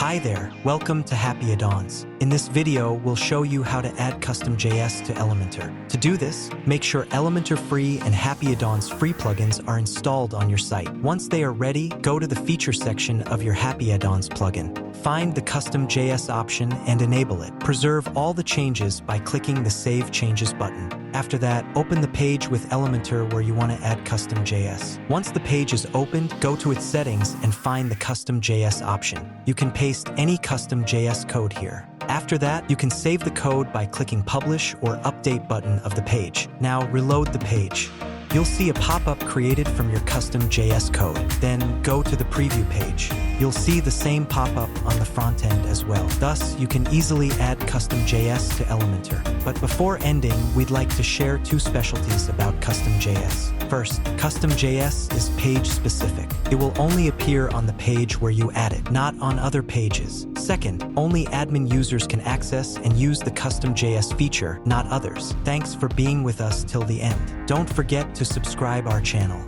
Hi there, welcome to HappyAddons. In this video, we'll show you how to add custom JS to Elementor. To do this, make sure Elementor free and HappyAddons free plugins are installed on your site. Once they are ready, go to the feature section of your HappyAddons plugin. Find the custom JS option and enable it. Preserve all the changes by clicking the Save Changes button. After that, open the page with Elementor where you want to add custom JS. Once the page is opened, go to its settings and find the custom JS option. You can paste any custom JS code here. After that, you can save the code by clicking Publish or Update button of the page. Now reload the page. You'll see a pop-up created from your custom JS code. Then go to the preview page. You'll see the same pop-up on the front end as well. Thus, you can easily add custom JS to Elementor. But before ending, we'd like to share two specialties about custom JS. First, custom JS is page-specific. It will only appear on the page where you add it, not on other pages. Second, only admin users can access and use the custom JS feature, not others. Thanks for being with us till the end. Don't forget to subscribe our channel.